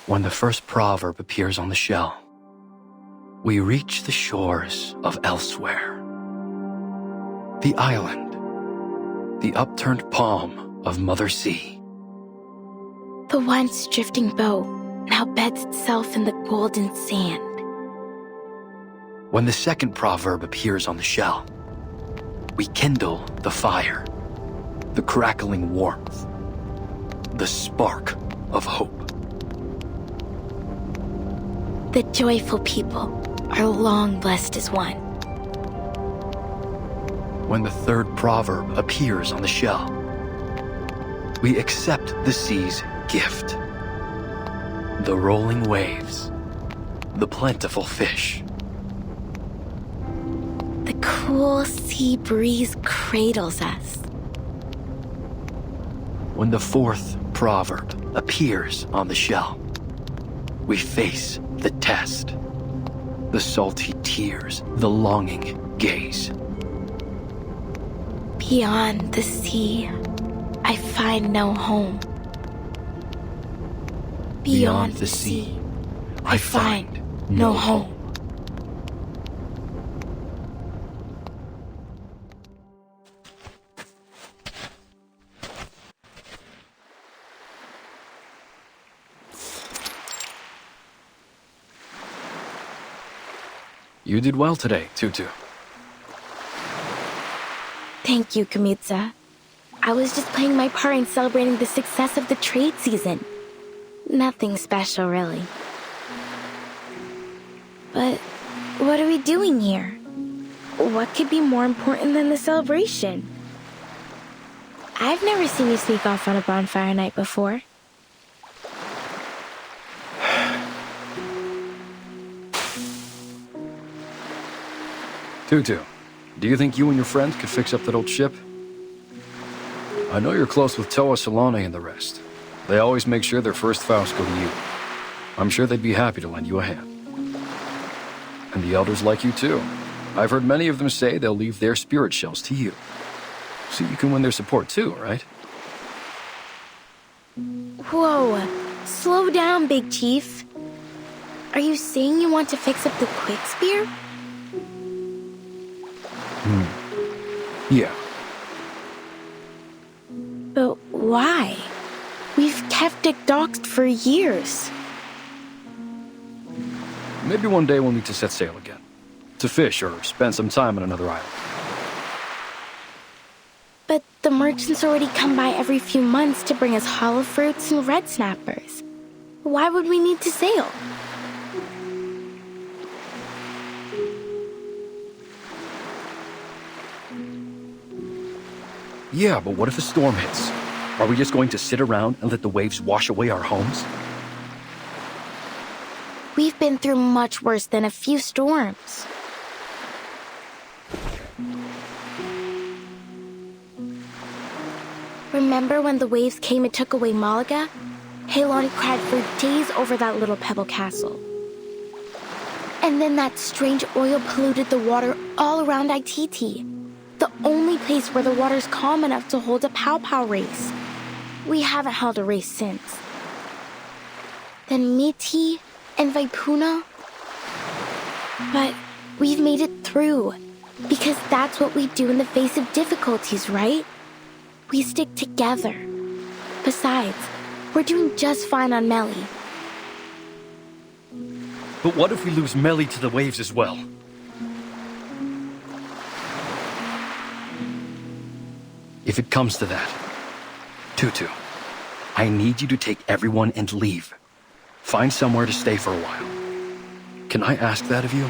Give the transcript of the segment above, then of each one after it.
When the first proverb appears on the shell, we reach the shores of elsewhere. The island, the upturned palm of Mother Sea. The once drifting boat now beds itself in the golden sand. When the second proverb appears on the shell, we kindle the fire, the crackling warmth, the spark of hope. The joyful people are long blessed as one. When the third proverb appears on the shell, we accept the sea's gift. The rolling waves, the plentiful fish. The cool sea breeze cradles us. When the fourth proverb appears on the shell, we face the test, the salty tears, the longing gaze. Beyond the sea, I find no home. Beyond the sea, I find no home. You did well today, Tutu. Thank you, Kamitsa. I was just playing my part in celebrating the success of the trade season. Nothing special, really. But what are we doing here? What could be more important than the celebration? I've never seen you sneak off on a bonfire night before. Tutu, do you think you and your friends could fix up that old ship? I know you're close with Toa Solane and the rest. They always make sure their first vows go to you. I'm sure they'd be happy to lend you a hand. And the elders like you too. I've heard many of them say they'll leave their spirit shells to you. So you can win their support too, right? Whoa, slow down, Big Chief. Are you saying you want to fix up the Quick Spear? Yeah. But why? We've kept it docked for years. Maybe one day we'll need to set sail again. To fish or spend some time on another island. But the merchants already come by every few months to bring us hollow fruits and red snappers. Why would we need to sail? Yeah, but what if a storm hits? Are we just going to sit around and let the waves wash away our homes? We've been through much worse than a few storms. Remember when the waves came and took away Malaga? Halon cried for days over that little pebble castle. And then that strange oil polluted the water all around Ititi. The only place where the water's calm enough to hold a pow-pow race. We haven't held a race since. Then Miti and Vaipuna. But we've made it through. Because that's what we do in the face of difficulties, right? We stick together. Besides, we're doing just fine on Melly. But what if we lose Melly to the waves as well? If it comes to that, Tutu, I need you to take everyone and leave. Find somewhere to stay for a while. Can I ask that of you?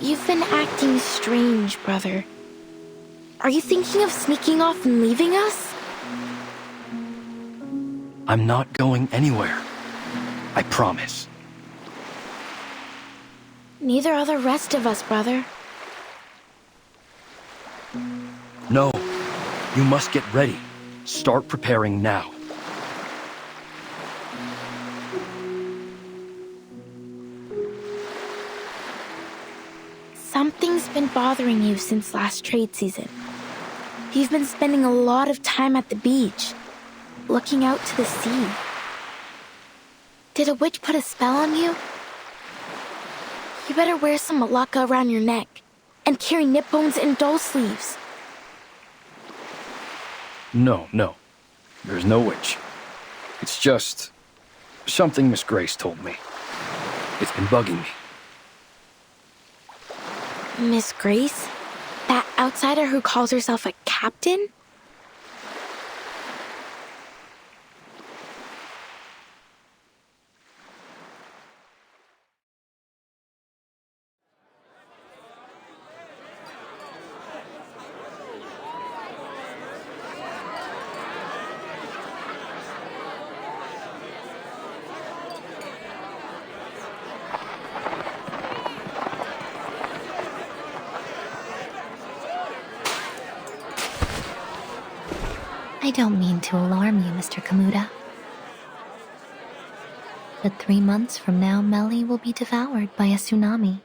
You've been acting strange, brother. Are you thinking of sneaking off and leaving us? I'm not going anywhere. I promise. Neither are the rest of us, brother. No. You must get ready. Start preparing now. Something's been bothering you since last trade season. You've been spending a lot of time at the beach, looking out to the sea. Did a witch put a spell on you? You better wear some malacca around your neck and carry nip bones and doll sleeves. No. There's no witch. It's just something Miss Grace told me. It's been bugging me. Miss Grace? That outsider who calls herself a captain? I don't mean to alarm you, Mr. Kamuta. But 3 months from now, Melly will be devoured by a tsunami.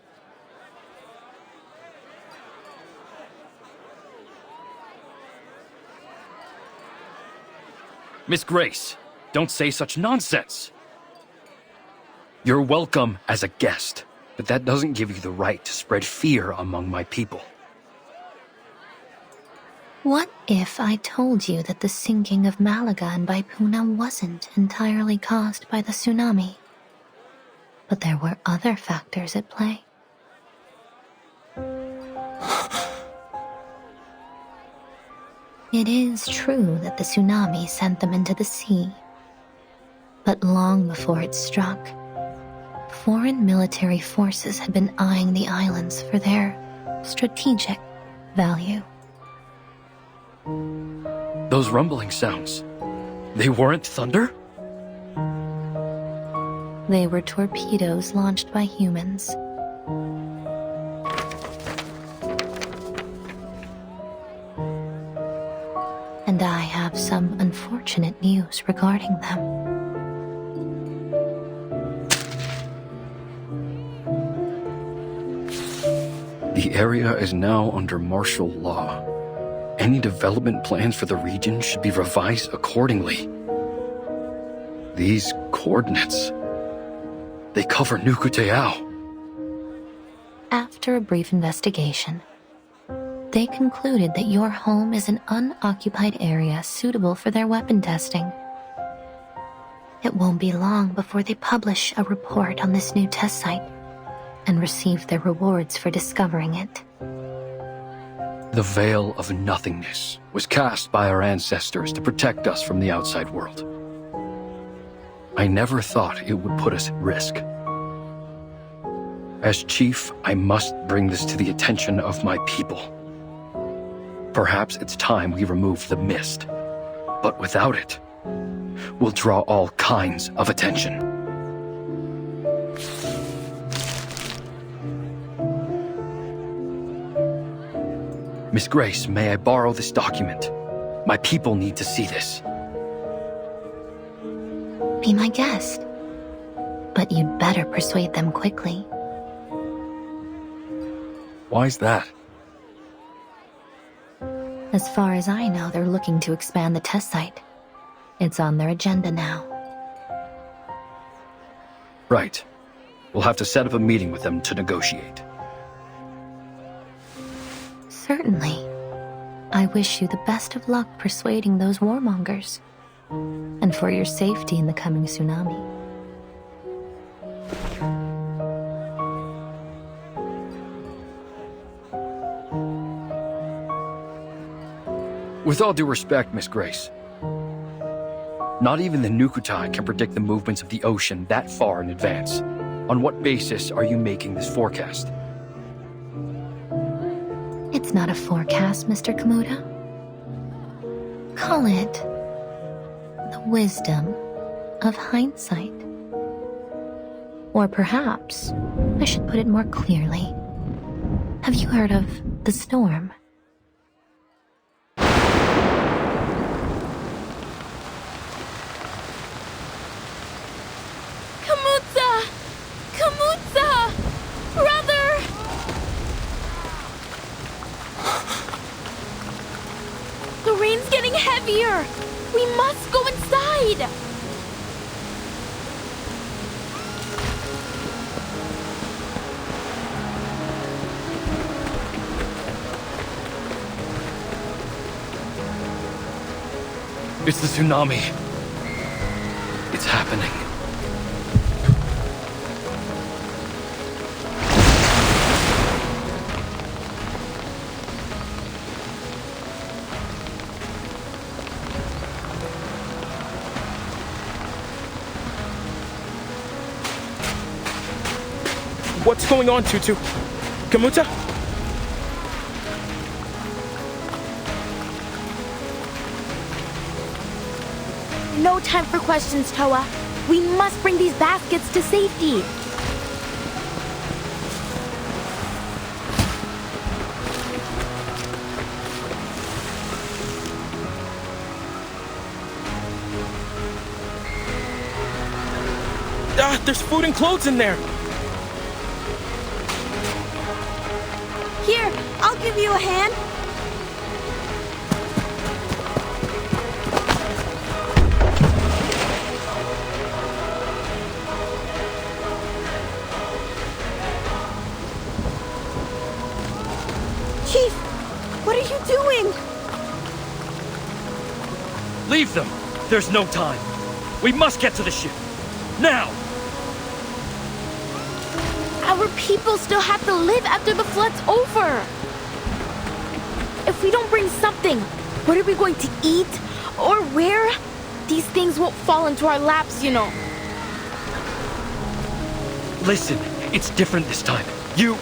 Miss Grace, don't say such nonsense. You're welcome as a guest, but that doesn't give you the right to spread fear among my people. What if I told you that the sinking of Malaga and Baipuna wasn't entirely caused by the tsunami, but there were other factors at play? It is true that the tsunami sent them into the sea, but long before it struck, foreign military forces had been eyeing the islands for their strategic value. Those rumbling sounds, they weren't thunder? They were torpedoes launched by humans. And I have some unfortunate news regarding them. The area is now under martial law. Any development plans for the region should be revised accordingly. These coordinates, they cover Nukuteao. After a brief investigation, they concluded that your home is an unoccupied area suitable for their weapon testing. It won't be long before they publish a report on this new test site and receive their rewards for discovering it. The veil of nothingness was cast by our ancestors to protect us from the outside world. I never thought it would put us at risk. As chief, I must bring this to the attention of my people. Perhaps it's time we remove the mist, but without it, we'll draw all kinds of attention. Miss Grace, may I borrow this document? My people need to see this. Be my guest. But you'd better persuade them quickly. Why's that? As far as I know, they're looking to expand the test site. It's on their agenda now. Right. We'll have to set up a meeting with them to negotiate. Certainly. I wish you the best of luck persuading those warmongers. And for your safety in the coming tsunami. With all due respect, Miss Grace, not even the Nukutai can predict the movements of the ocean that far in advance. On what basis are you making this forecast? It's not a forecast, Mr. Kamuta. Call it the wisdom of hindsight. Or perhaps I should put it more clearly. Have you heard of the storm? Kamutza! Kamutza! Brother! sphere! We must go inside! It's the tsunami. It's happening. What's going on, Tutu? Kamuta? No time for questions, Toa. We must bring these baskets to safety. Ah, there's food and clothes in there. Here, I'll give you a hand. Chief, what are you doing? Leave them! There's no time. We must get to the ship. Now! Our people still have to live after the flood's over. If we don't bring something, what are we going to eat? Or where? These things won't fall into our laps, you know. Listen, it's different this time. You...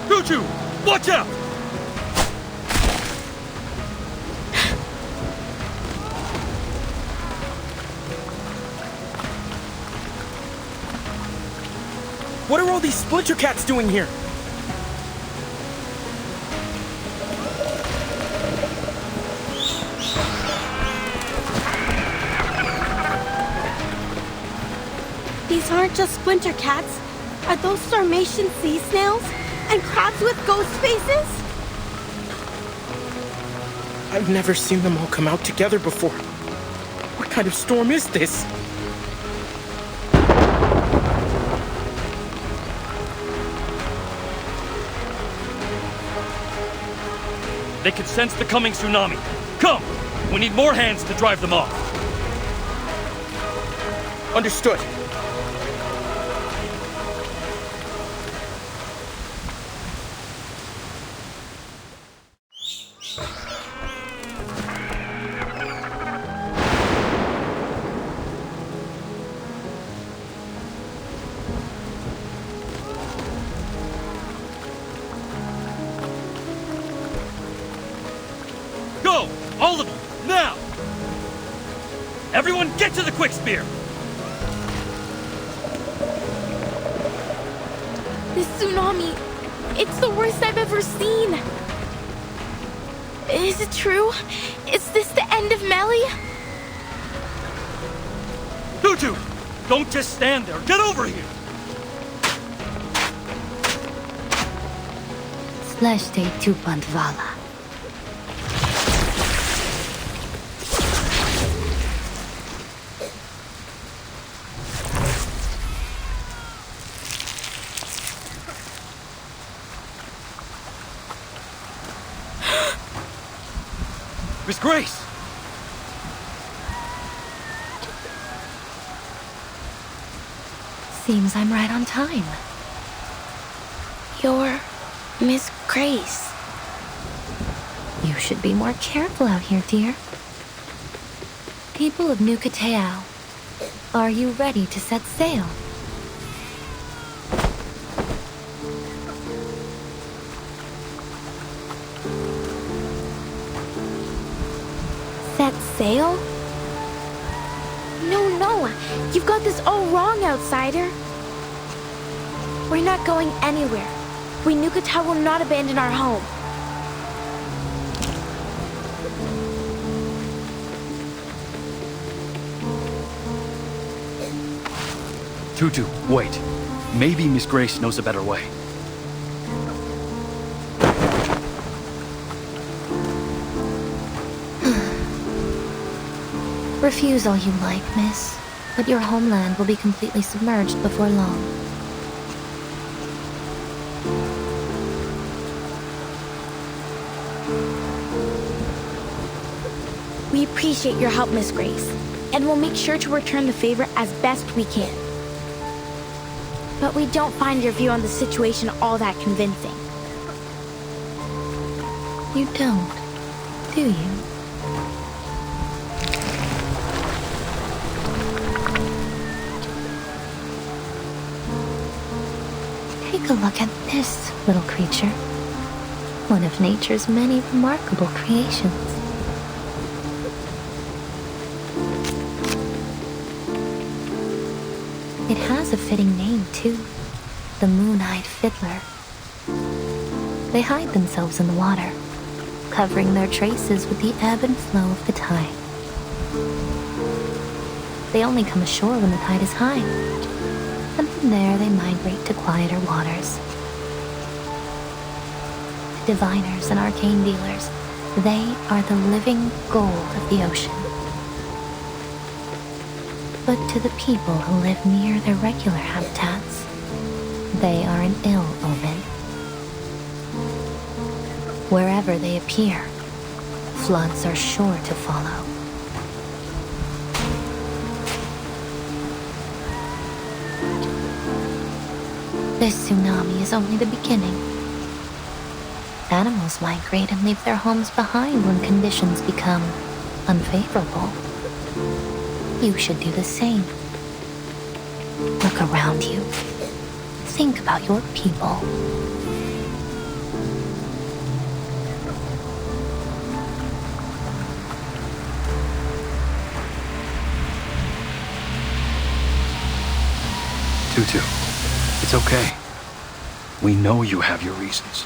Tutu! Watch out! What are all these splinter cats doing here? These aren't just splinter cats. Are those Sarmatian sea snails? And crabs with ghost faces? I've never seen them all come out together before. What kind of storm is this? They can sense the coming tsunami. Come! We need more hands to drive them off. Understood. Go! All of you! Now! Everyone get to the quick spear! This tsunami, it's the worst I've ever seen. Is it true? Is this the end of Melly? Tutu! Don't just stand there. Get over here! Sleshte Tupandvala. Miss Grace! Seems I'm right on time. You're Miss Grace. You should be more careful out here, dear. People of New Kateao, are you ready to set sail? Set sail? No, you've got this all wrong, outsider. We're not going anywhere. We Nukata will not abandon our home. Tutu, wait. Maybe Miss Grace knows a better way. Refuse all you like, miss, but your homeland will be completely submerged before long. We appreciate your help, Miss Grace, and we'll make sure to return the favor as best we can. But we don't find your view on the situation all that convincing. You don't, do you? Take a look at this little creature. One of nature's many remarkable creations. It has a fitting name, too. The Moon-Eyed Fiddler. They hide themselves in the water, covering their traces with the ebb and flow of the tide. They only come ashore when the tide is high, and from there they migrate to quieter waters. The diviners and arcane dealers, they are the living gold of the ocean. But to the people who live near their regular habitats, they are an ill omen. Wherever they appear, floods are sure to follow. This tsunami is only the beginning. Animals migrate and leave their homes behind when conditions become unfavorable. You should do the same. Look around you. Think about your people. Tutu, it's okay. We know you have your reasons.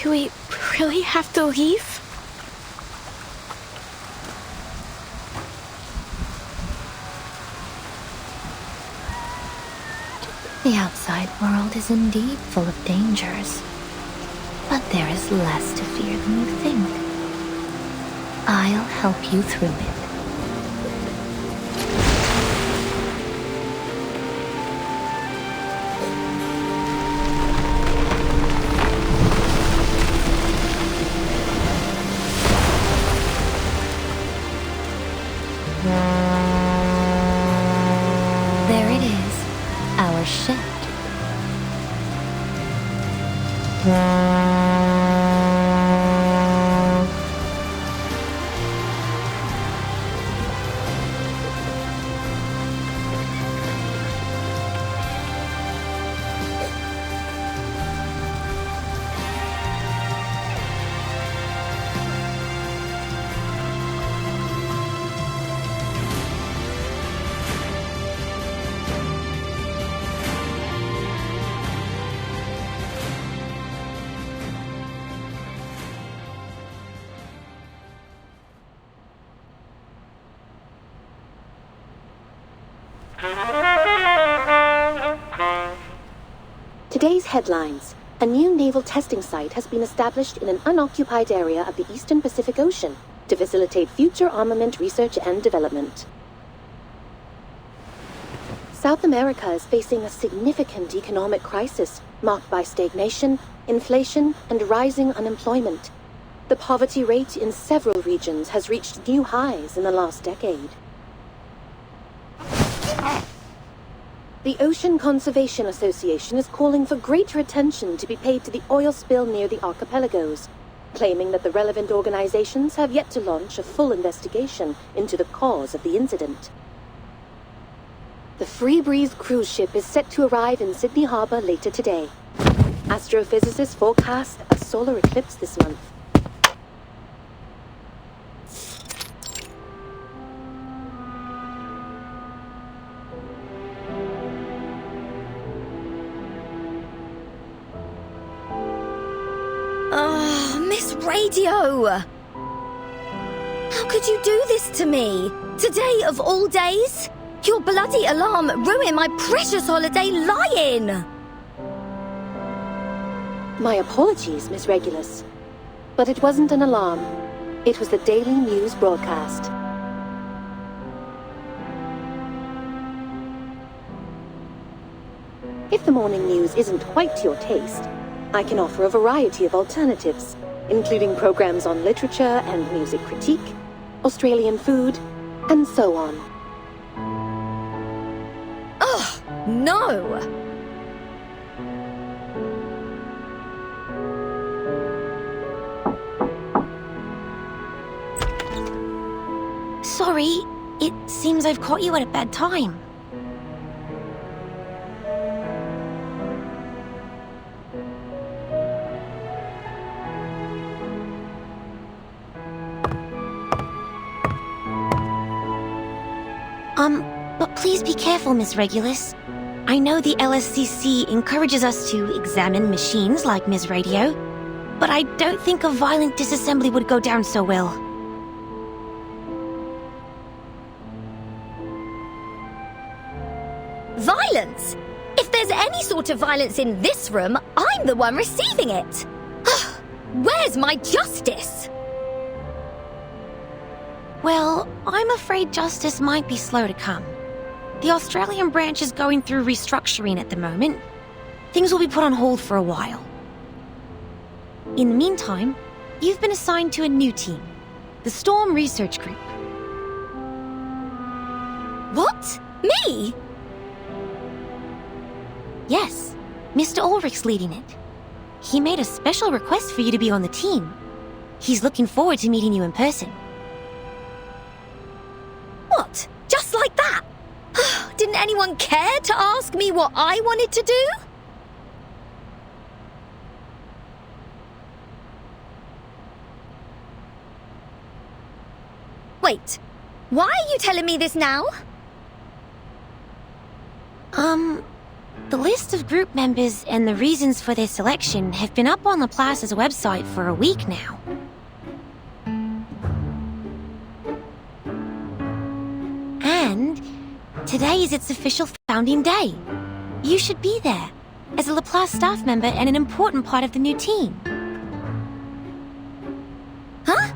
Do we really have to leave? The outside world is indeed full of dangers, but there is less to fear than you think. I'll help you through it. There it is, our ship. Today's headlines. A new naval testing site has been established in an unoccupied area of the Eastern Pacific Ocean to facilitate future armament research and development. South America is facing a significant economic crisis marked by stagnation, inflation, and rising unemployment. The poverty rate in several regions has reached new highs in the last decade. The Ocean Conservation Association is calling for greater attention to be paid to the oil spill near the archipelagos, claiming that the relevant organizations have yet to launch a full investigation into the cause of the incident. The Free Breeze cruise ship is set to arrive in Sydney Harbor later today. Astrophysicists forecast a solar eclipse this month. radio! How could you do this to me? Today of all days? Your bloody alarm ruined my precious holiday lying! My apologies, Miss Regulus. But it wasn't an alarm. It was the daily news broadcast. If the morning news isn't quite to your taste, I can offer a variety of alternatives, including programs on literature and music critique, Australian food, and so on. Ugh, no! Sorry, it seems I've caught you at a bad time. But please be careful, Miss Regulus. I know the LSCC encourages us to examine machines like Ms. Radio, but I don't think a violent disassembly would go down so well. Violence? If there's any sort of violence in this room, I'm the one receiving it! Where's my justice? Well, I'm afraid justice might be slow to come. The Australian branch is going through restructuring at the moment. Things will be put on hold for a while. In the meantime, you've been assigned to a new team, the Storm Research Group. What? Me? Yes, Mr. Ulrich's leading it. He made a special request for you to be on the team. He's looking forward to meeting you in person. What? Just like that? Didn't anyone care to ask me what I wanted to do? Wait, why are you telling me this now? The list of group members and the reasons for their selection have been up on Laplace's website for a week now. And today is its official founding day. You should be there, as a Laplace staff member and an important part of the new team. Huh?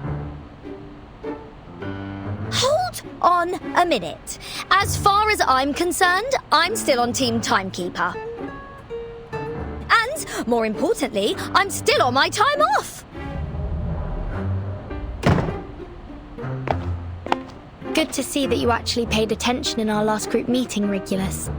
Hold on a minute. As far as I'm concerned, I'm still on Team Timekeeper. And, more importantly, I'm still on my time off. Good to see that you actually paid attention in our last group meeting, Regulus.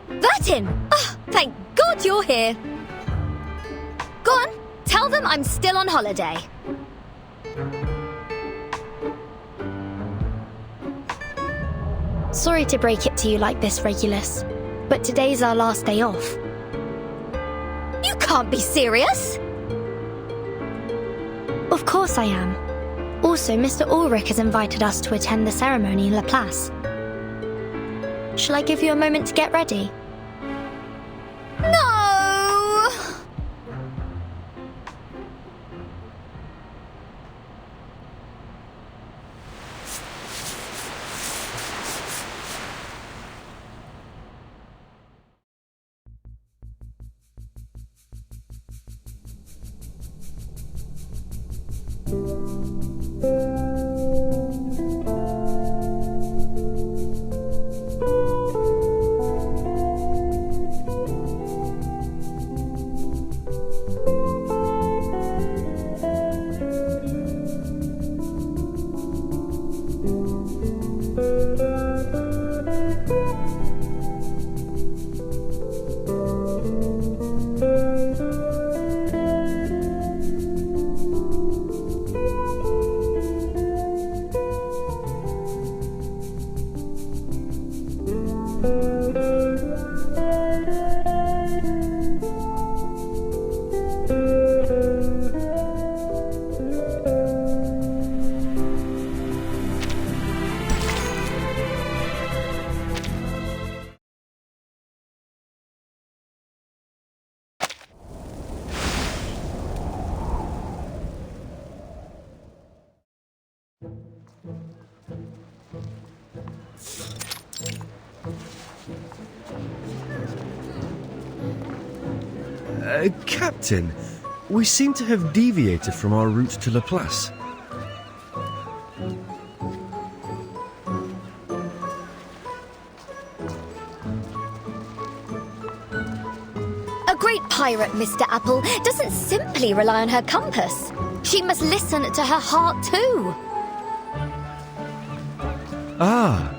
Vertin! Oh, thank God you're here. Go on, tell them I'm still on holiday. Sorry to break it to you like this, Regulus, but today's our last day off. You can't be serious! Of course I am. Also, Mr. Ulrich has invited us to attend the ceremony in Laplace. Shall I give you a moment to get ready? No! Captain, we seem to have deviated from our route to Laplace. A great pirate, Mr. Apple, doesn't simply rely on her compass. She must listen to her heart too. Ah,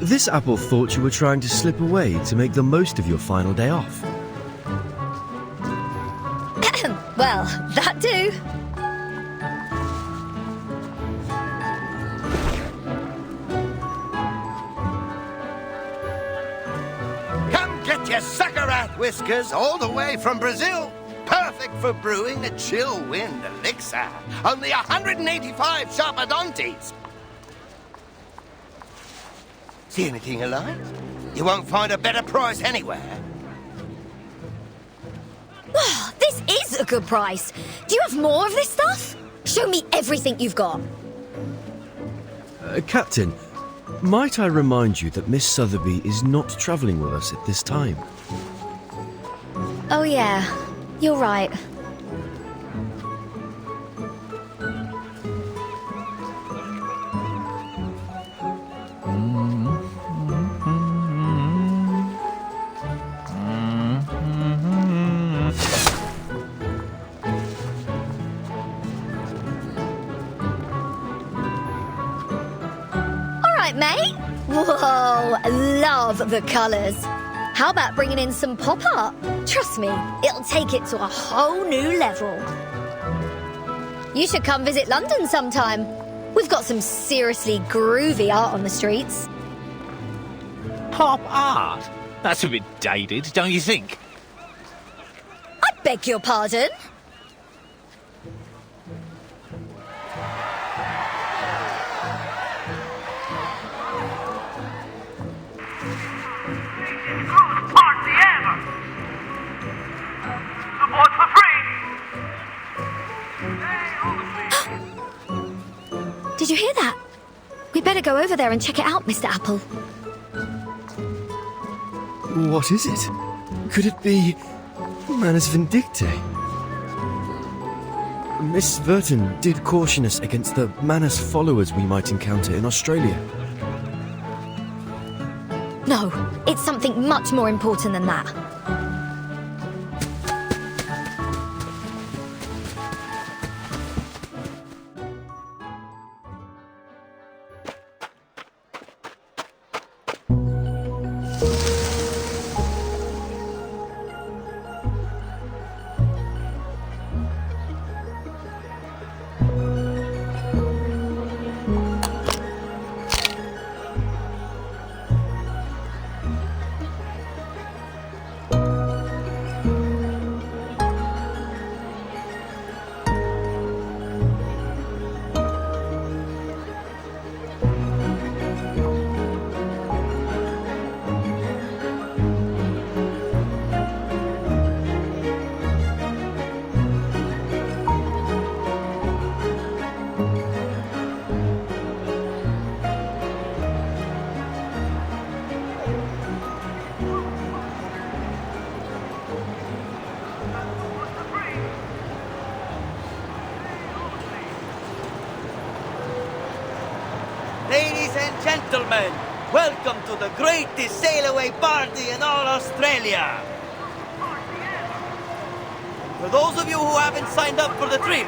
this apple thought you were trying to slip away to make the most of your final day off. Well, that do. Come get your sucker rat whiskers all the way from Brazil. Perfect for brewing a chill wind elixir. Only 185 Sharpadontes. See anything alive? You won't find a better price anywhere. This is a good price. Do you have more of this stuff? Show me everything you've got. Captain, might I remind you that Miss Sotheby is not travelling with us at this time? Oh yeah, you're right. Mate? Whoa, love the colours. How about bringing in some pop art? Trust me, it'll take it to a whole new level. You should come visit London sometime. We've got some seriously groovy art on the streets. Pop art? That's a bit dated, don't you think? I beg your pardon? Did you hear that? We better go over there and check it out, Mr. Apple. What is it? Could it be Manus Vindictae? Miss Verton did caution us against the Manus followers we might encounter in Australia. No, it's something much more important than that. Ladies and gentlemen, welcome to the greatest sail-away party in all Australia. For those of you who haven't signed up for the trip,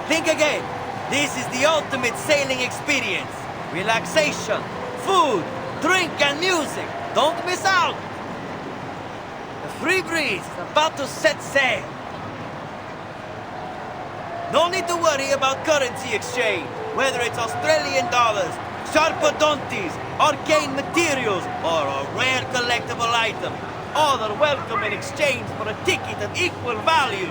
think again. This is the ultimate sailing experience. Relaxation, food, drink and music. Don't miss out. The Free Breeze is about to set sail. No need to worry about currency exchange, whether it's Australian dollars, Sharpadontes, arcane materials, or a rare collectible item. All are welcome in exchange for a ticket of equal value.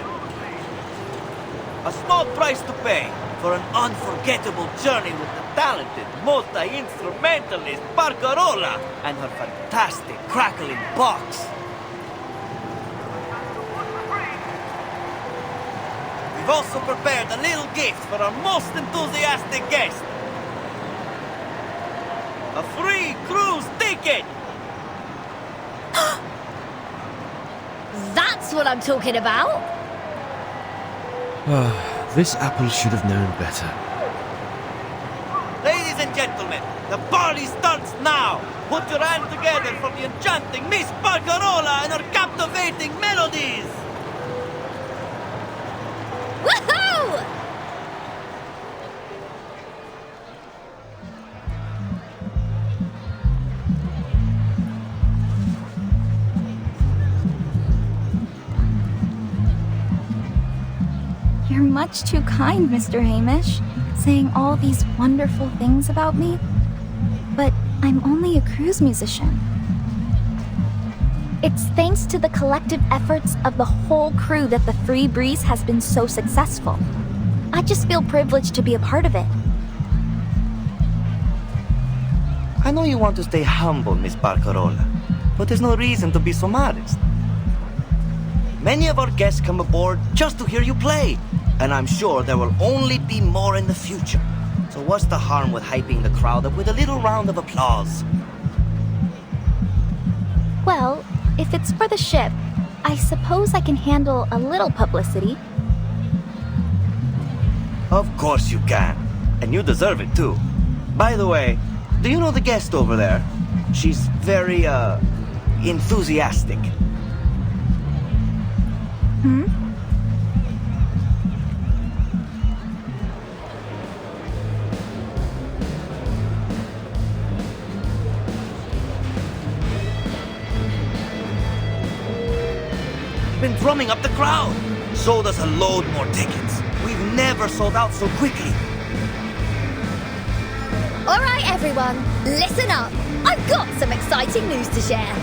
A small price to pay for an unforgettable journey with the talented multi-instrumentalist Barcarola and her fantastic crackling box. We've also prepared a little gift for our most enthusiastic guest. A free cruise ticket! That's what I'm talking about! This apple should have known better. Ladies and gentlemen, the party starts now! Put your hands together for the enchanting Miss Barcarola and her captivating melodies! Woohoo! You're much too kind, Mr. Hamish, saying all these wonderful things about me. But I'm only a cruise musician. It's thanks to the collective efforts of the whole crew that the Free Breeze has been so successful. I just feel privileged to be a part of it. I know you want to stay humble, Miss Barcarola, but there's no reason to be so modest. Many of our guests come aboard just to hear you play, and I'm sure there will only be more in the future. So what's the harm with hyping the crowd up with a little round of applause? Well, if it's for the ship, I suppose I can handle a little publicity. Of course you can, and you deserve it too. By the way, do you know the guest over there? She's very, enthusiastic. Hmm? Been drumming up the crowd. Sold us a load more tickets. We've never sold out so quickly. All right, everyone, listen up. I've got some exciting news to share.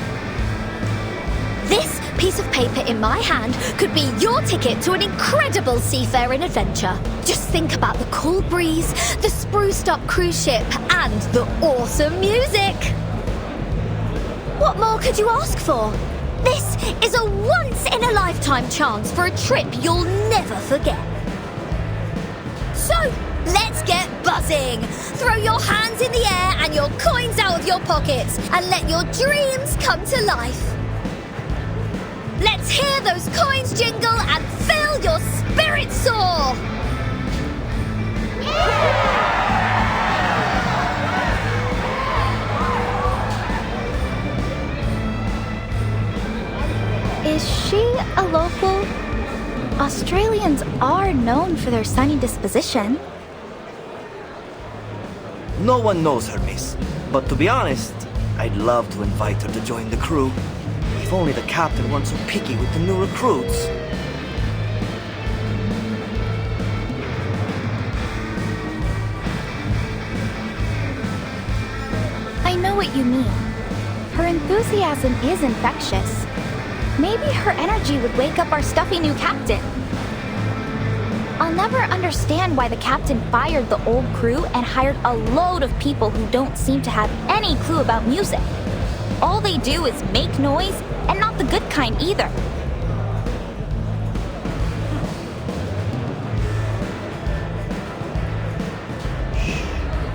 This piece of paper in my hand could be your ticket to an incredible seafaring adventure. Just think about the cool breeze, the spruced up cruise ship, and the awesome music. What more could you ask for? This is a once-in-a-lifetime chance for a trip you'll never forget. So, let's get buzzing! Throw your hands in the air and your coins out of your pockets and let your dreams come to life. Let's hear those coins jingle and fill your spirit soar! Is she a local? Australians are known for their sunny disposition. No one knows her, miss. But to be honest, I'd love to invite her to join the crew. If only the captain weren't so picky with the new recruits. I know what you mean. Her enthusiasm is infectious. Maybe her energy would wake up our stuffy new captain. I'll never understand why the captain fired the old crew and hired a load of people who don't seem to have any clue about music. All they do is make noise, and not the good kind either.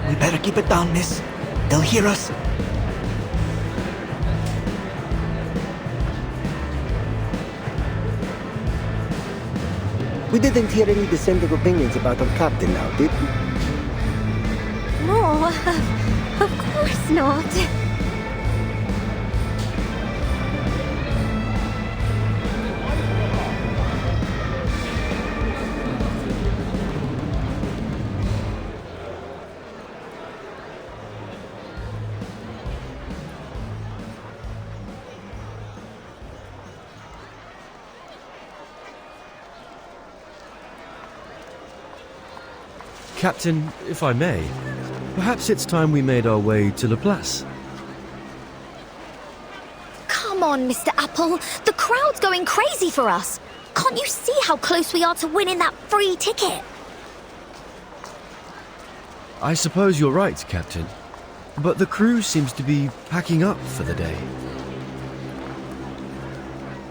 We better keep it down, miss. They'll hear us. We didn't hear any dissenting opinions about our captain now, did we? No, of course not. Captain, if I may, perhaps it's time we made our way to Laplace. Come on, Mr. Apple. The crowd's going crazy for us. Can't you see how close we are to winning that free ticket? I suppose you're right, Captain. But the crew seems to be packing up for the day.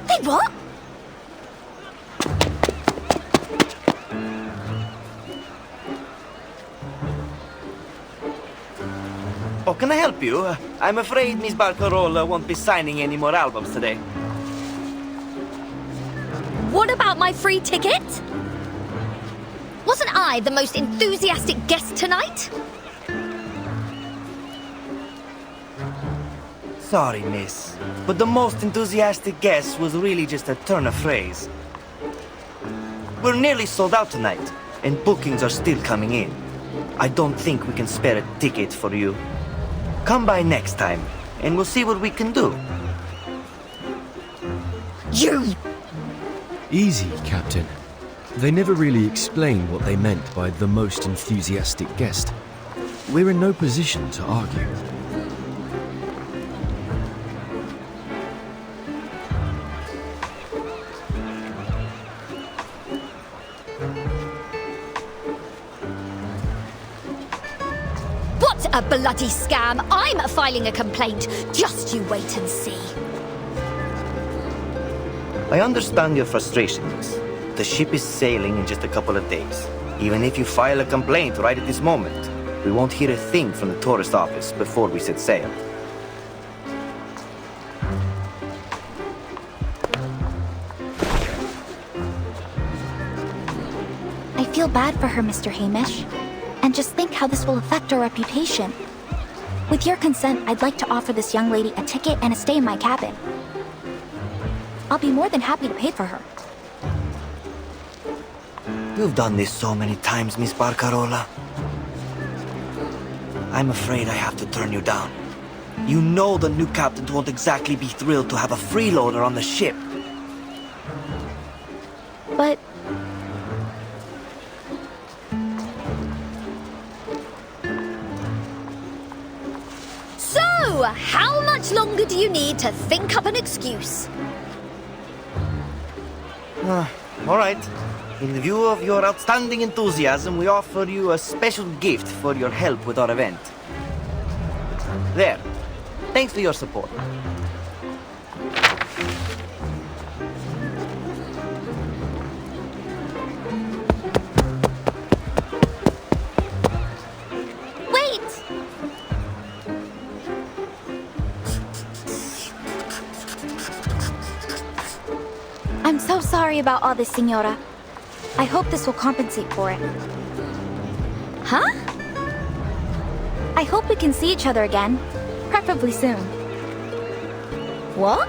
They what? Oh, can I help you? I'm afraid Miss Barcarola won't be signing any more albums today. What about my free ticket? Wasn't I the most enthusiastic guest tonight? Sorry, miss, but the most enthusiastic guess was really just a turn of phrase. We're nearly sold out tonight, and bookings are still coming in. I don't think we can spare a ticket for you. Come by next time, and we'll see what we can do. You! Easy, Captain. They never really explained what they meant by the most enthusiastic guest. We're in no position to argue. What a bloody scam! I'm filing a complaint. Just you wait and see. I understand your frustrations. The ship is sailing in just a couple of days. Even if you file a complaint right at this moment, we won't hear a thing from the tourist office before we set sail. I feel bad for her, Mr. Hamish. And just think how this will affect our reputation. With your consent, I'd like to offer this young lady a ticket and a stay in my cabin. I'll be more than happy to pay for her. You've done this so many times, Miss Barcarola. I'm afraid I have to turn you down. You know the new captain won't exactly be thrilled to have a freeloader on the ship. But So, how much longer do you need to think up an excuse? All right. In view of your outstanding enthusiasm, we offer you a special gift for your help with our event. There. Thanks for your support. Wait! I'm so sorry about all this, Senora. I hope this will compensate for it. Huh? I hope we can see each other again. Preferably soon. What?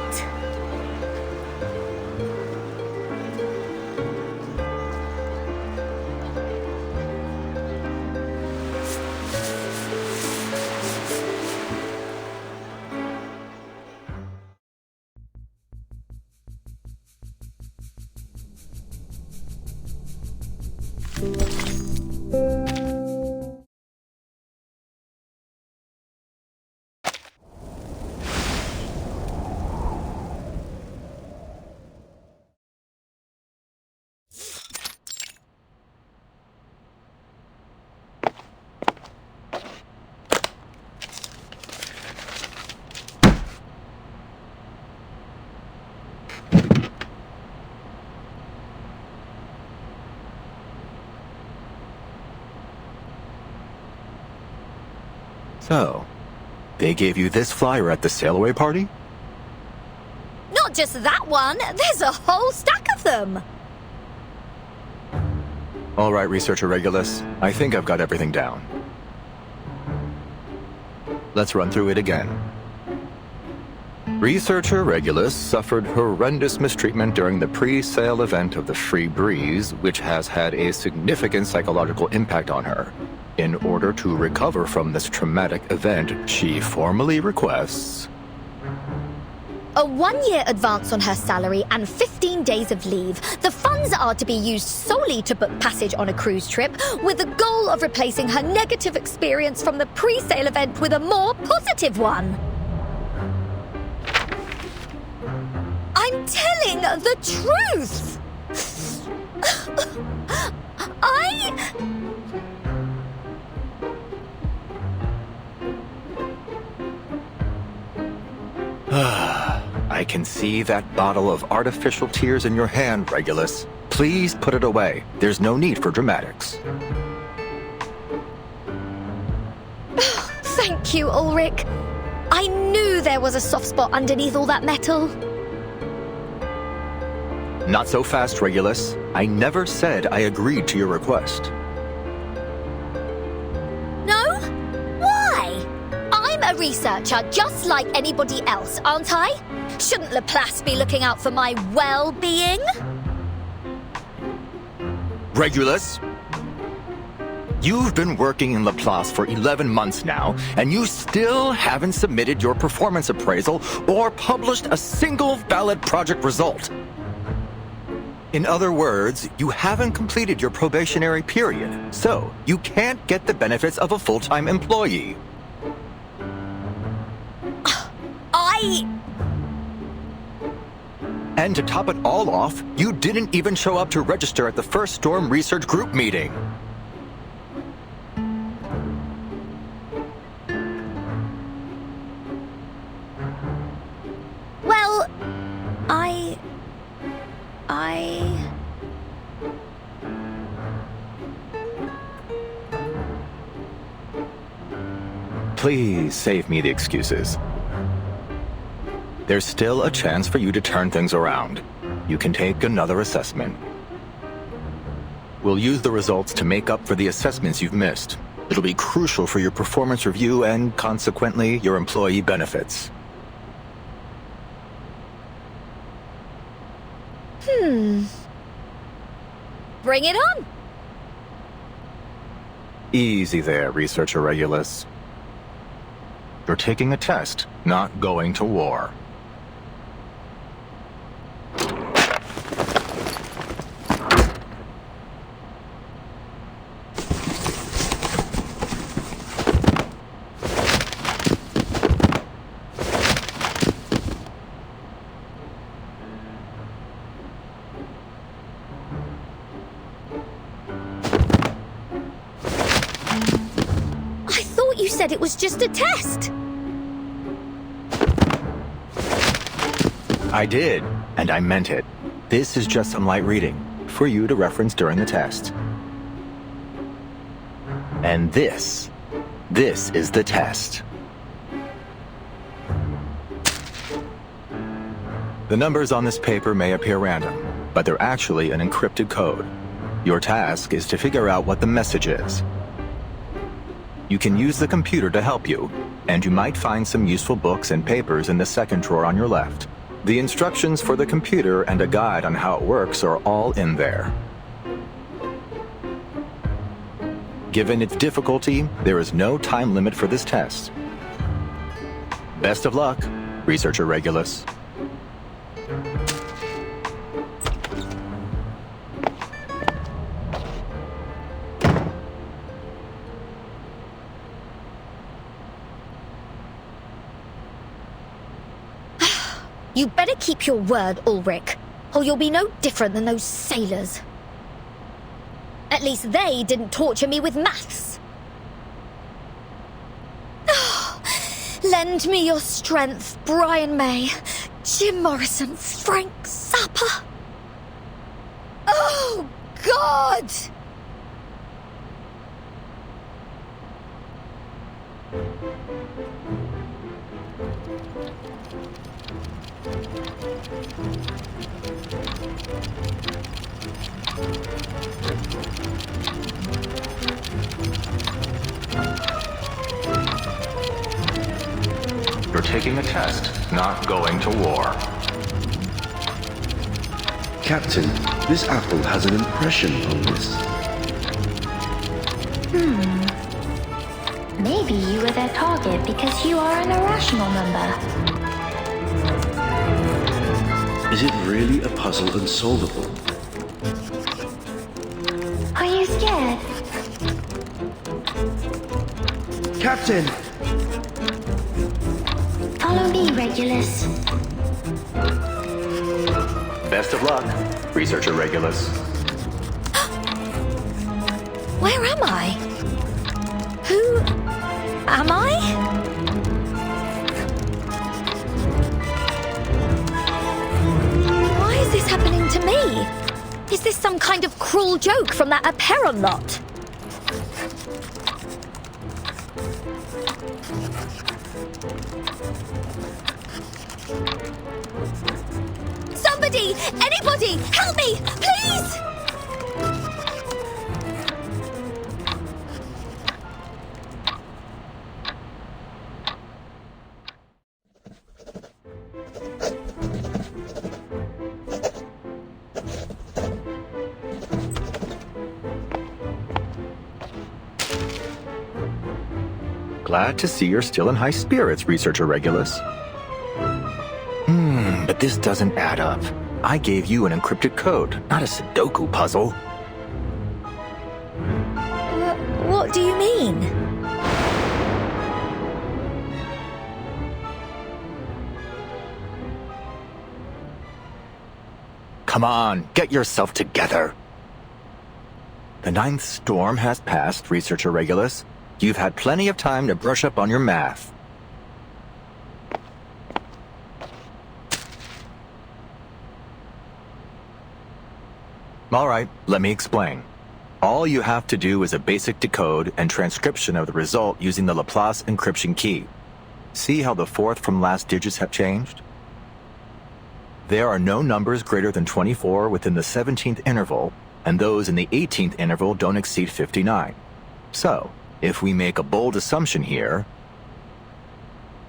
So, they gave you this flyer at the sail-away party? Not just that one, there's a whole stack of them. All right, Researcher Regulus. I think I've got everything down. Let's run through it again. Researcher Regulus suffered horrendous mistreatment during the pre-sale event of the Free Breeze, which has had a significant psychological impact on her. In order to recover from this traumatic event, she formally requests A 1-year advance on her salary and 15 days of leave. The funds are to be used solely to book passage on a cruise trip, with the goal of replacing her negative experience from the pre-sale event with a more positive one. I'm telling the truth! I can see that bottle of artificial tears in your hand, Regulus. Please put it away. There's no need for dramatics. Thank you, Ulrich. I knew there was a soft spot underneath all that metal. Not so fast, Regulus. I never said I agreed to your request. No? Why? I'm a researcher just like anybody else, aren't I? Shouldn't Laplace be looking out for my well-being? Regulus? You've been working in Laplace for 11 months now, and you still haven't submitted your performance appraisal or published a single valid project result. In other words, you haven't completed your probationary period, so you can't get the benefits of a full-time employee. And to top it all off, you didn't even show up to register at the First Storm Research Group meeting. Well, Please save me the excuses. There's still a chance for you to turn things around. You can take another assessment. We'll use the results to make up for the assessments you've missed. It'll be crucial for your performance review and, consequently, your employee benefits. Bring it on. Easy there, Researcher Regulus. You're taking a test, not going to war. Said it was just a test. I did, and I meant it. This is just some light reading, for you to reference during the test. And this is the test. The numbers on this paper may appear random, but they're actually an encrypted code. Your task is to figure out what the message is. You can use the computer to help you, and you might find some useful books and papers in the second drawer on your left. The instructions for the computer and a guide on how it works are all in there. Given its difficulty, there is no time limit for this test. Best of luck, Researcher Regulus. You better keep your word, Ulrich, or you'll be no different than those sailors. At least they didn't torture me with maths. Lend me your strength, Brian May, Jim Morrison, Frank Zappa. Oh, God! You're taking a test, not going to war. Captain, this apple has an impression on this. Maybe you were their target because you are an irrational member. Is it really a puzzle unsolvable? Are you scared? Captain! Follow me, Regulus. Best of luck, Researcher Regulus. Where am I? Who am I? Why is this happening to me? Is this some kind of cruel joke from that Aperon lot? Somebody me! Anybody! Help me! Please! Glad to see you're still in high spirits, Researcher Regulus. But this doesn't add up. I gave you an encrypted code, not a Sudoku puzzle. What do you mean? Come on, get yourself together. The 9th storm has passed, Researcher Regulus. You've had plenty of time to brush up on your math. All right, let me explain. All you have to do is a basic decode and transcription of the result using the Laplace encryption key. See how the 4th from last digits have changed? There are no numbers greater than 24 within the 17th interval, and those in the 18th interval don't exceed 59. So, if we make a bold assumption here,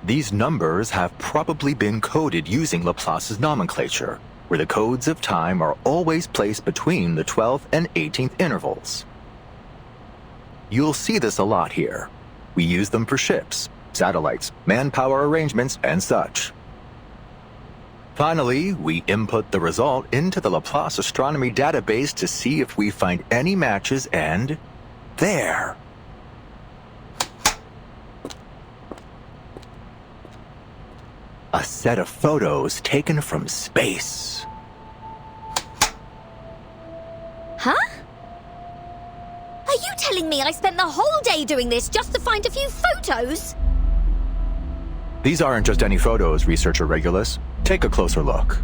these numbers have probably been coded using Laplace's nomenclature, where the codes of time are always placed between the 12th and 18th intervals. You'll see this a lot here. We use them for ships, satellites, manpower arrangements, and such. Finally, we input the result into the Laplace astronomy database to see if we find any matches, and there! A set of photos taken from space. Huh? Are you telling me I spent the whole day doing this just to find a few photos? These aren't just any photos, Researcher Regulus. Take a closer look.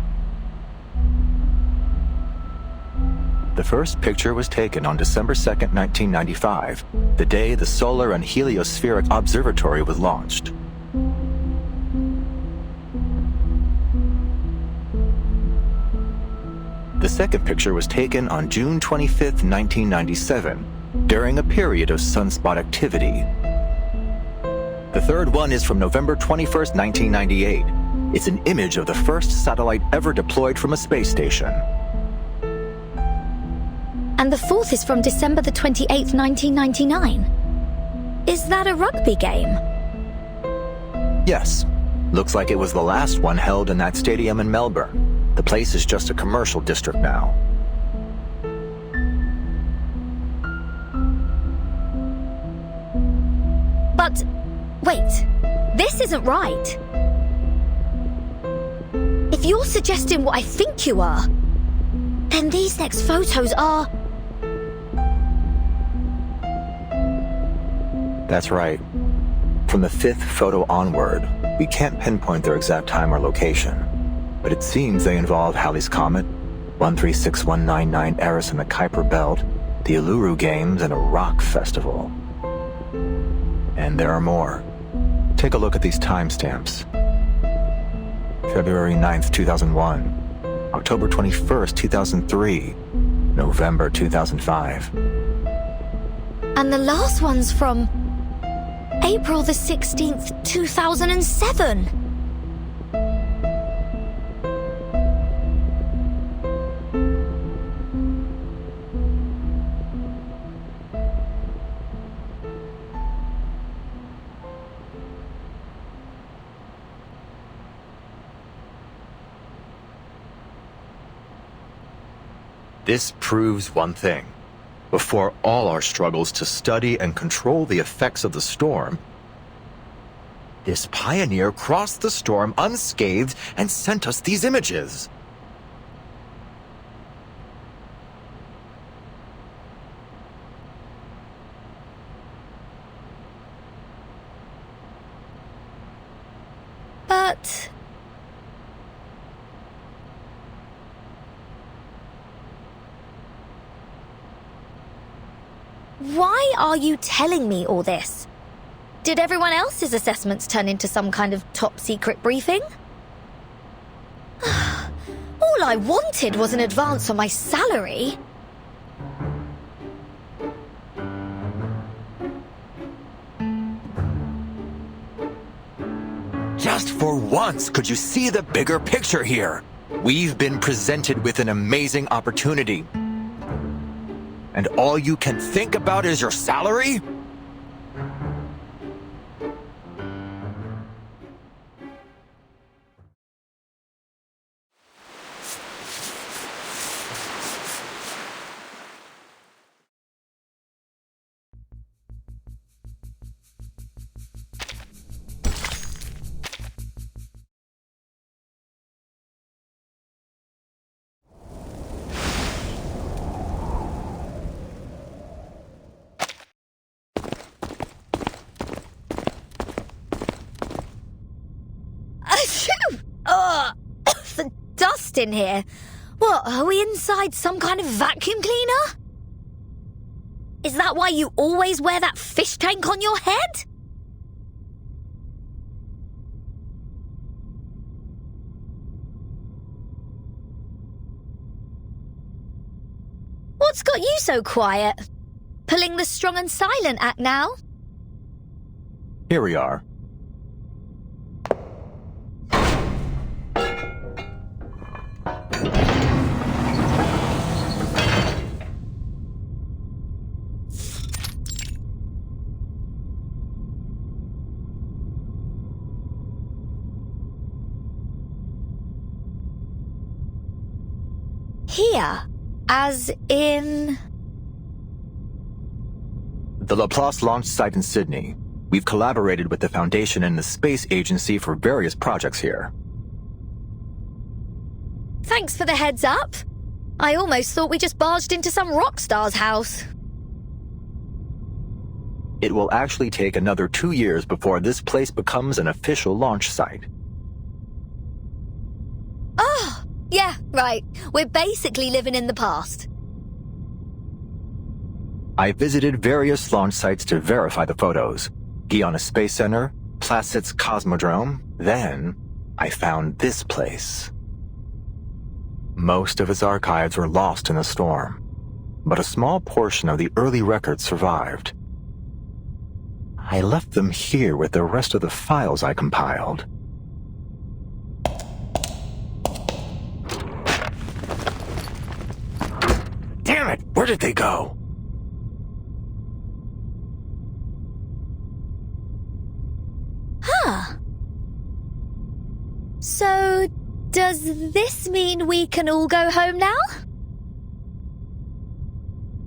The first picture was taken on December 2nd, 1995, the day the Solar and Heliospheric Observatory was launched. The second picture was taken on June 25th, 1997, during a period of sunspot activity. The third one is from November 21st, 1998. It's an image of the first satellite ever deployed from a space station. And the fourth is from December the 28th, 1999. Is that a rugby game? Yes. Looks like it was the last one held in that stadium in Melbourne. The place is just a commercial district now. But, wait. This isn't right. If you're suggesting what I think you are, then these next photos are... That's right. From the 5th photo onward, we can't pinpoint their exact time or location. But it seems they involve Halley's Comet, 136199 Eris and the Kuiper Belt, the Uluru Games, and a rock festival. And there are more. Take a look at these timestamps. February 9th, 2001, October 21st, 2003, November 2005. And the last one's from April the 16th, 2007. This proves one thing. Before all our struggles to study and control the effects of the storm, this pioneer crossed the storm unscathed and sent us these images. But... why are you telling me all this? Did everyone else's assessments turn into some kind of top-secret briefing? All All I wanted was an advance on my salary. Just for once, could you see the bigger picture here? We've been presented with an amazing opportunity. And all you can think about is your salary? The dust in here. What, are we inside some kind of vacuum cleaner? Is that why you always wear that fish tank on your head? What's got you so quiet? Pulling the strong and silent act now? Here we are. Here, as in... The Laplace launch site in Sydney. We've collaborated with the Foundation and the Space Agency for various projects here. Thanks for the heads up. I almost thought we just barged into some rock star's house. It will actually take another 2 years before this place becomes an official launch site. Oh, yeah, right. We're basically living in the past. I visited various launch sites to verify the photos. Guiana Space Center, Placid's Cosmodrome. Then, I found this place. Most of its archives were lost in the storm, but a small portion of the early records survived. I left them here with the rest of the files I compiled. Damn it! Where did they go? Huh. So, does this mean we can all go home now?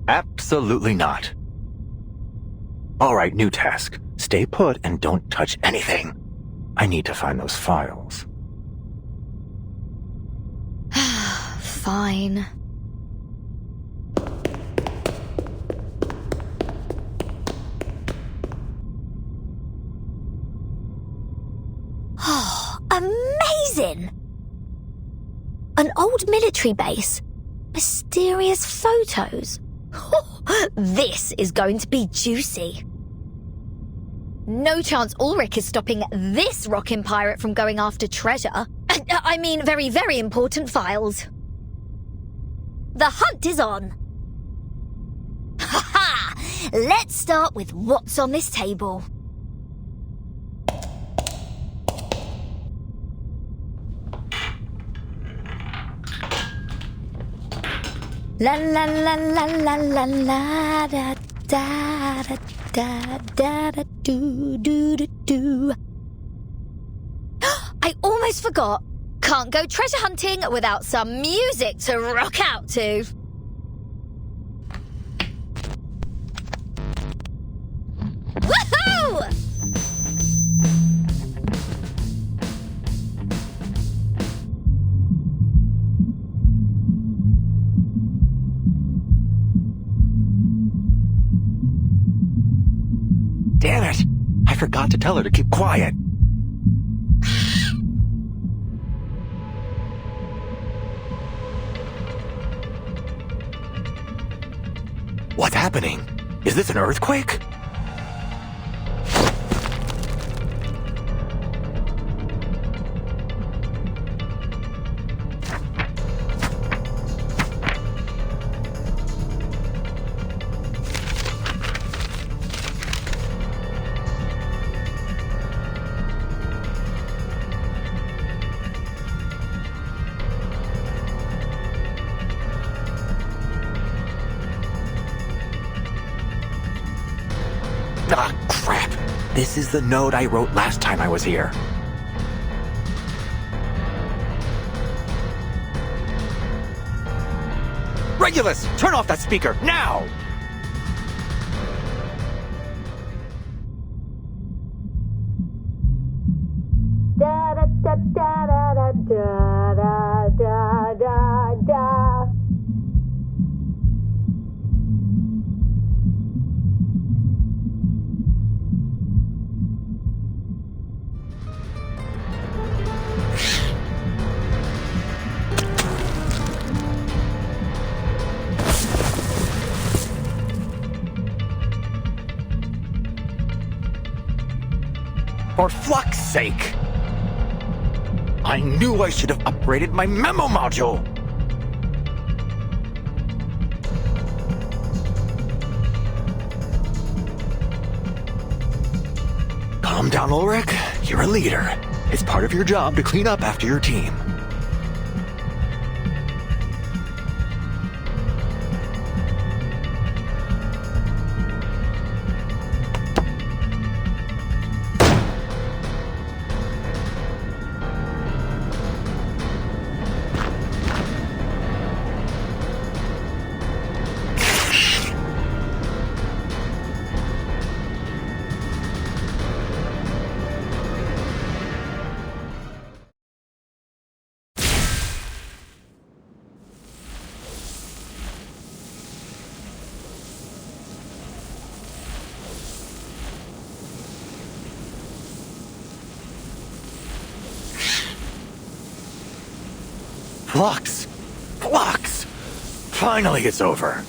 Absolutely not. All right, new task. Stay put and don't touch anything. I need to find those files. Fine. Oh, amazing! An old military base. Mysterious photos. This is going to be juicy. No chance Ulrich is stopping this rockin' pirate from going after treasure. I mean, very, very important files. The hunt is on. Ha ha! Let's start with what's on this table. La la la la la la la da da da da da da do do do do. I almost forgot. Can't go treasure hunting without some music to rock out to. Woohoo! Damn it! I forgot to tell her to keep quiet. What's happening? Is this an earthquake? This is the note I wrote last time I was here. Regulus, turn off that speaker, now! Da da da da da da da da da da. For fuck's sake! I knew I should have upgraded my memo module! Calm down, Ulrich. You're a leader. It's part of your job to clean up after your team. Flux! Flux! Finally it's over.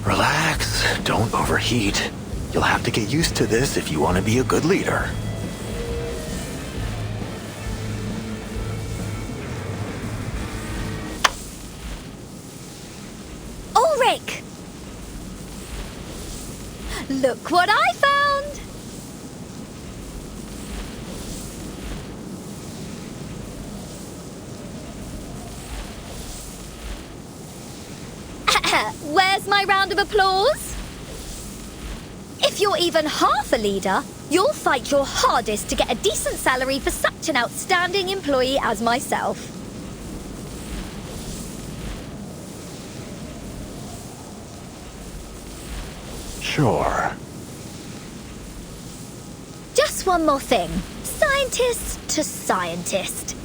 Relax, don't overheat. You'll have to get used to this if you want to be a good leader. Ulrich! Look what I found! Where's my round of applause? If you're even half a leader, you'll fight your hardest to get a decent salary for such an outstanding employee as myself. Sure. Just one more thing. Scientist to scientist.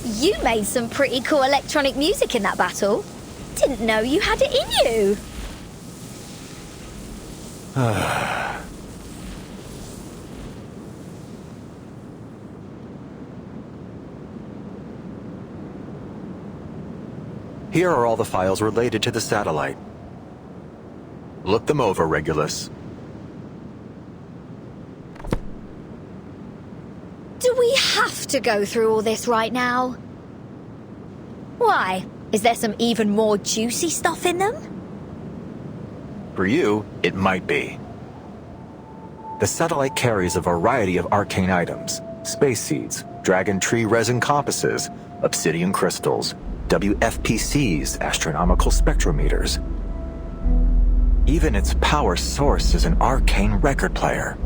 You made some pretty cool electronic music in that battle. Didn't know you had it in you. Here are all the files related to the satellite. Look them over, Regulus. Do we have to go through all this right now? Why? Is there some even more juicy stuff in them? For you, it might be. The satellite carries a variety of arcane items: space seeds, dragon tree resin compasses, obsidian crystals, WFPCs, astronomical spectrometers. Even its power source is an arcane record player.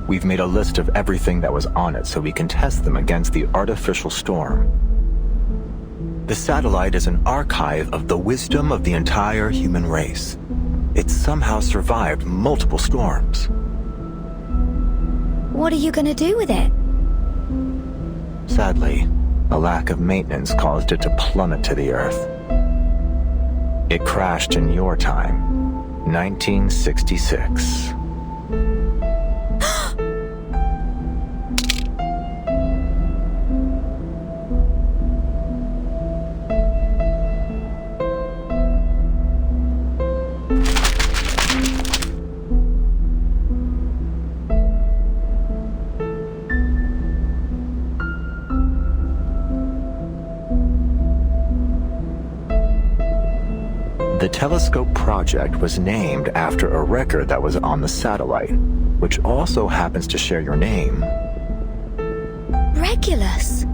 We've made a list of everything that was on it so we can test them against the artificial storm. The satellite is an archive of the wisdom of the entire human race. It somehow survived multiple storms. What are you gonna do with it? Sadly, a lack of maintenance caused it to plummet to the Earth. It crashed in your time, 1966. telescope project was named after a record that was on the satellite, which also happens to share your name. Regulus.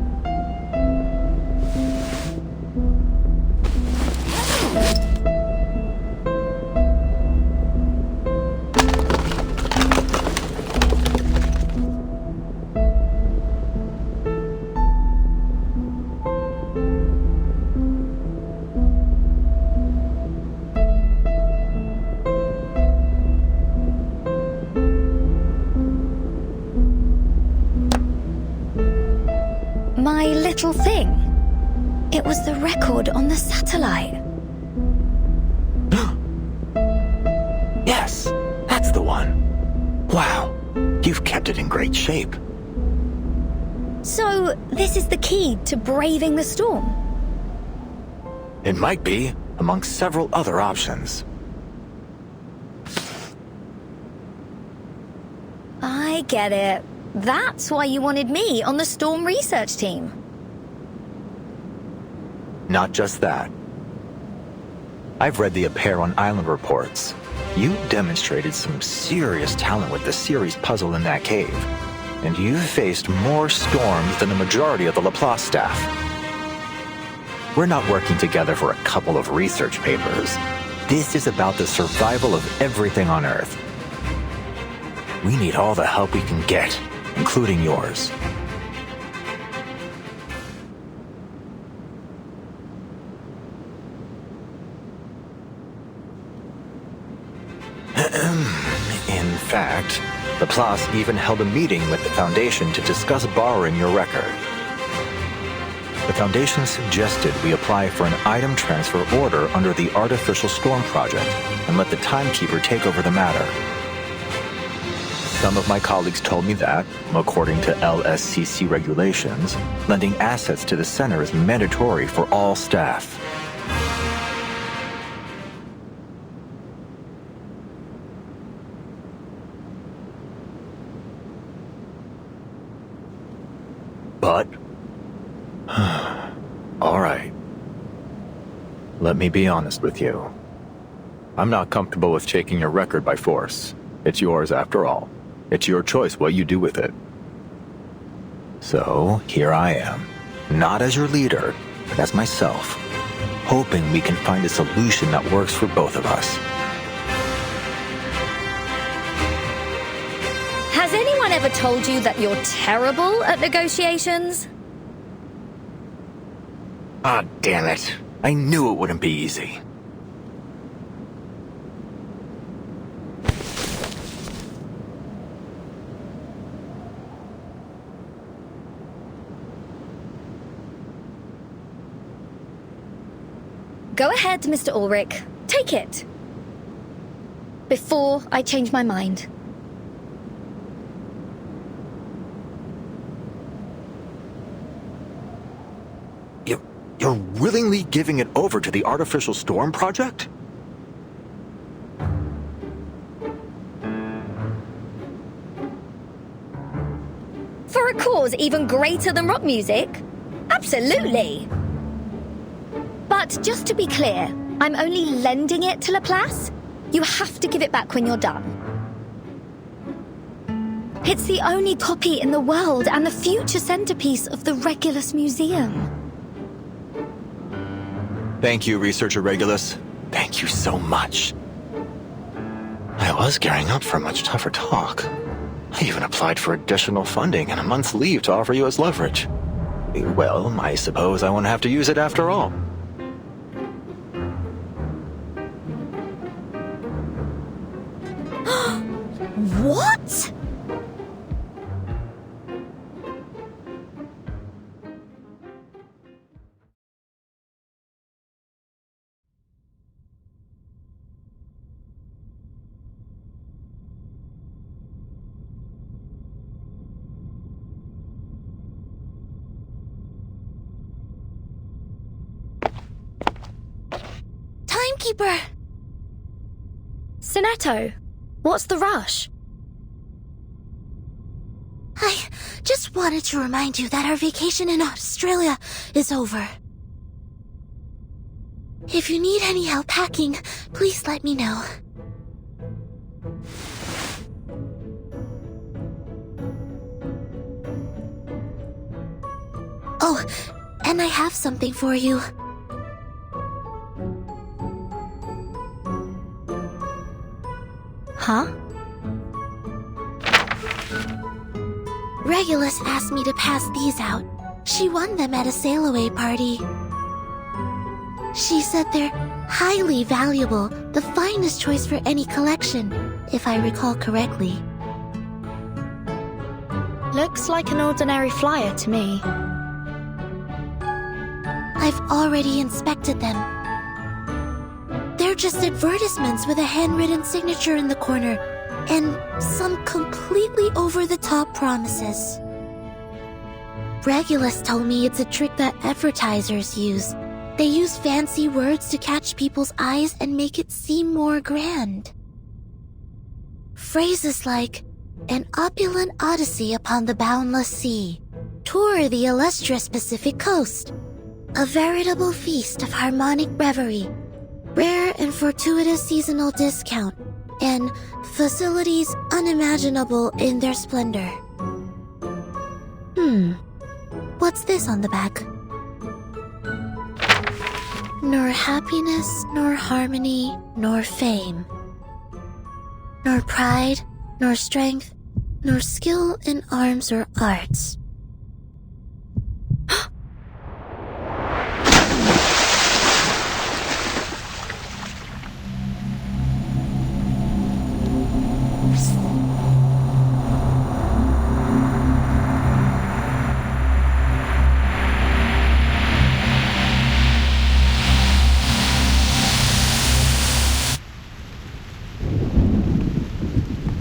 My little thing. It was the record on the satellite. Yes, that's the one. Wow, you've kept it in great shape. So, this is the key to braving the storm? It might be, amongst several other options. I get it. That's why you wanted me on the storm research team. Not just that. I've read the Aperon Island reports. You demonstrated some serious talent with the Ceres puzzle in that cave. And you've faced more storms than the majority of the Laplace staff. We're not working together for a couple of research papers. This is about the survival of everything on Earth. We need all the help we can get, including yours. In fact, Laplace even held a meeting with the Foundation to discuss borrowing your record. The Foundation suggested we apply for an item transfer order under the Artificial Storm Project and let the Timekeeper take over the matter. Some of my colleagues told me that, according to LSCC regulations, lending assets to the center is mandatory for all staff. But... all right. Let me be honest with you. I'm not comfortable with taking your record by force. It's yours after all. It's your choice what you do with it. So, here I am. Not as your leader, but as myself. Hoping we can find a solution that works for both of us. Has anyone ever told you that you're terrible at negotiations? Ah, damn it. I knew it wouldn't be easy. Go ahead, Mr. Ulrich. Take it. Before I change my mind. You're willingly giving it over to the Artificial Storm Project? For a cause even greater than rock music? Absolutely. But just to be clear, I'm only lending it to Laplace. You have to give it back when you're done. It's the only copy in the world and the future centerpiece of the Regulus Museum. Thank you, Researcher Regulus. Thank you so much. I was gearing up for a much tougher talk. I even applied for additional funding and a month's leave to offer you as leverage. Well, I suppose I won't have to use it after all. What? Timekeeper! Sonetto, what's the rush? I just wanted to remind you that our vacation in Australia is over. If you need any help packing, please let me know. Oh, and I have something for you. Huh? Regulus asked me to pass these out. She won them at a sail-away party. She said they're highly valuable, the finest choice for any collection, if I recall correctly. Looks like an ordinary flyer to me. I've already inspected them. They're just advertisements with a handwritten signature in the corner, and some completely over-the-top promises. Regulus told me it's a trick that advertisers use. They use fancy words to catch people's eyes and make it seem more grand. Phrases like, an opulent odyssey upon the boundless sea, tour the illustrious Pacific coast, a veritable feast of harmonic reverie, rare and fortuitous seasonal discount, and facilities unimaginable in their splendor. What's this on the back? Nor happiness, nor harmony, nor fame. Nor pride, nor strength, nor skill in arms or arts.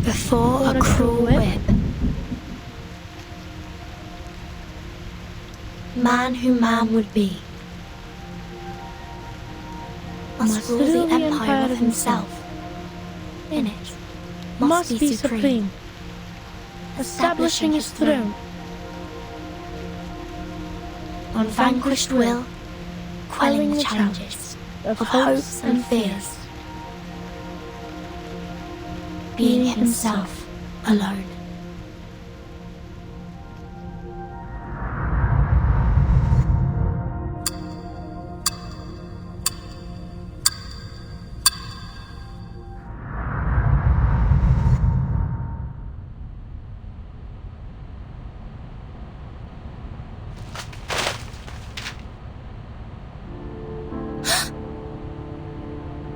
Before a cruel whip, man who man would be must rule the empire of himself. In it must be supreme, establishing his throne. On vanquished will, quelling the challenges of hopes and fears. Being himself alone.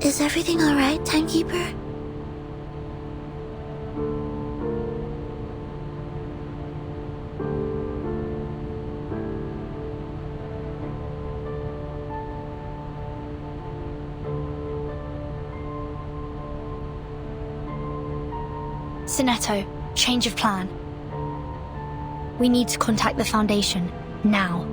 Is everything alright, Timekeeper? Sinetto, change of plan. We need to contact the Foundation, now.